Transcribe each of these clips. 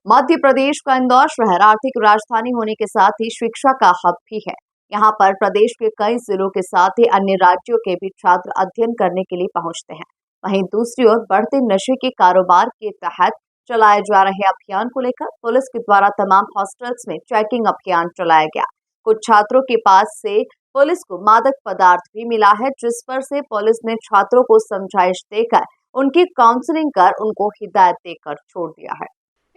मध्य प्रदेश का इंदौर शहर आर्थिक राजधानी होने के साथ ही शिक्षा का हब भी है। यहाँ पर प्रदेश के कई जिलों के साथ ही अन्य राज्यों के भी छात्र अध्ययन करने के लिए पहुँचते हैं। वहीं दूसरी ओर बढ़ते नशे के कारोबार के तहत चलाए जा रहे अभियान को लेकर पुलिस के द्वारा तमाम हॉस्टल्स में चेकिंग अभियान चलाया गया। कुछ छात्रों के पास से पुलिस को मादक पदार्थ भी मिला है, जिस पर से पुलिस ने छात्रों को समझाइश देकर उनकी काउंसलिंग कर उनको हिदायत देकर छोड़ दिया है।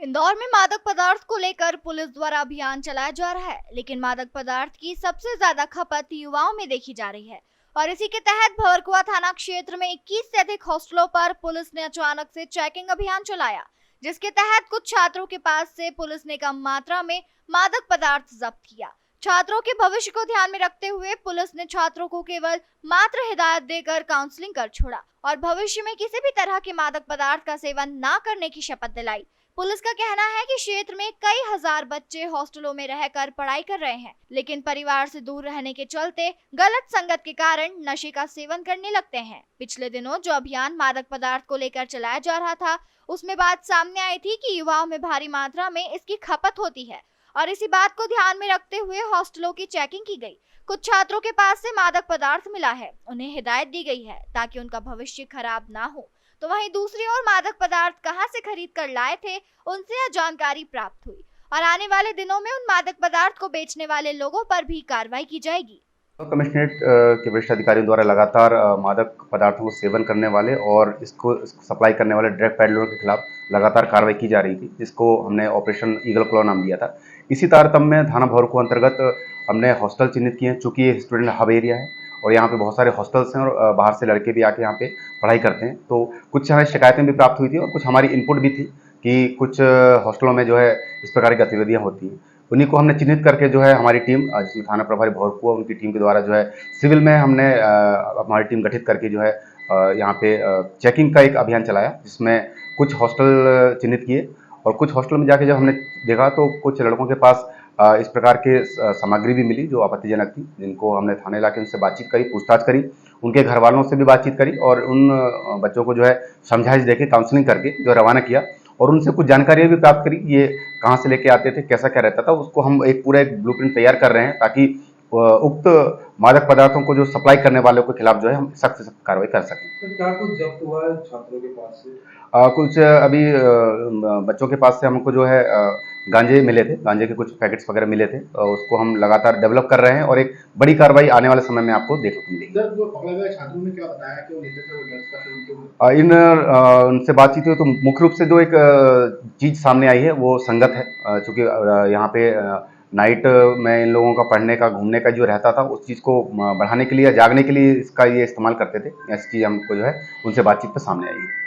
इंदौर में मादक पदार्थ को लेकर पुलिस द्वारा अभियान चलाया जा रहा है, लेकिन मादक पदार्थ की सबसे ज्यादा खपत युवाओं में देखी जा रही है और इसी के तहत भवरकुआ थाना क्षेत्र में 21 से अधिक हॉस्टलों पर पुलिस ने अचानक से चेकिंग अभियान चलाया, जिसके तहत कुछ छात्रों के पास से पुलिस ने कम मात्रा में मादक पदार्थ जब्त किया। छात्रों के भविष्य को ध्यान में रखते हुए पुलिस ने छात्रों को केवल मात्र हिदायत देकर काउंसलिंग कर छोड़ा और भविष्य में किसी भी तरह के मादक पदार्थ का सेवन न करने की शपथ दिलाई। पुलिस का कहना है कि क्षेत्र में कई हजार बच्चे हॉस्टलों में रहकर पढ़ाई कर रहे हैं, लेकिन परिवार से दूर रहने के चलते गलत संगत के कारण नशे का सेवन करने लगते हैं। पिछले दिनों जो अभियान मादक पदार्थ को लेकर चलाया जा रहा था, उसमें बात सामने आई थी कि युवाओं में भारी मात्रा में इसकी खपत होती है और इसी बात को ध्यान में रखते हुए हॉस्टलों की चेकिंग की गई। कुछ छात्रों के पास से मादक पदार्थ मिला है, उन्हें हिदायत दी गई है ताकि उनका भविष्य खराब ना हो। तो वहीं दूसरी ओर मादक पदार्थ कहां से खरीद कर लाए थे, उनसे यह जानकारी प्राप्त हुई और आने वाले दिनों में उन मादक पदार्थ को बेचने वाले लोगों पर भी कार्रवाई की जाएगी। कमिश्नरेट के वरिष्ठ अधिकारियों द्वारा लगातार मादक पदार्थों को सेवन करने वाले और इसको सप्लाई करने वाले ड्रग पैडलरों के खिलाफ लगातार कार्रवाई की जा रही थी, जिसको हमने ऑपरेशन ईगल क्लॉ नाम दिया था। इसी तारतम्य में थाना भवरकुआ अंतर्गत हमने हॉस्टल चिन्हित किए हैं, चूँकि ये स्टूडेंट हब एरिया है और यहाँ पे बहुत सारे हॉस्टल्स हैं और बाहर से लड़के भी आके यहाँ पे पढ़ाई करते हैं। तो कुछ हमें शिकायतें भी प्राप्त हुई थी और कुछ हमारी इनपुट भी थी कि कुछ हॉस्टलों में जो है इस प्रकार की गतिविधियाँ होती हैं। उन्हीं को हमने चिन्हित करके जो है हमारी टीम, जिसमें थाना प्रभारी भवरकुआ उनकी टीम के द्वारा जो है सिविल में हमने हमारी टीम गठित करके जो है यहाँ पे चेकिंग का एक अभियान चलाया, जिसमें कुछ हॉस्टल चिन्हित किए और कुछ हॉस्टल में जाके जब हमने देखा तो कुछ लड़कों के पास इस प्रकार के सामग्री भी मिली जो आपत्तिजनक थी, जिनको हमने थाने इलाके उनसे बातचीत करी, पूछताछ करी, उनके घर वालों से भी बातचीत करी और उन बच्चों को जो है समझाइश देके काउंसलिंग करके जो रवाना किया और उनसे कुछ जानकारियाँ भी प्राप्त करी, ये कहाँ से लेके आते थे, कैसा क्या रहता था। उसको हम एक पूरा एक ब्लूप्रिंट तैयार कर रहे हैं ताकि उक्त मादक पदार्थों को जो सप्लाई करने वालों के खिलाफ जो है हम सख्त से सख्त कार्रवाई कर सकें। तो क्या कुछ जब्त हुआ है छात्रों के पास से? कुछ अभी बच्चों के पास से हमको जो है गांजे मिले थे, गांजे के कुछ पैकेट्स वगैरह मिले थे, उसको हम लगातार डेवलप कर रहे हैं और एक बड़ी कार्रवाई आने वाले समय में आपको देखने को मिलेगी। सर, जो पकड़े गए छात्रों ने क्या बताया कि वो लेते थे वो ड्रग्स का सेवन? उनसे बातचीत हुई तो मुख्य रूप से जो एक चीज़ सामने आई है वो संगत है, चूँकि यहाँ पे नाइट में इन लोगों का पढ़ने का, घूमने का जो रहता था, उस चीज़ को बढ़ाने के लिए या जागने के लिए इसका ये इस्तेमाल करते थे। ऐसी चीज़ हमको जो है उनसे बातचीत पे सामने आई है।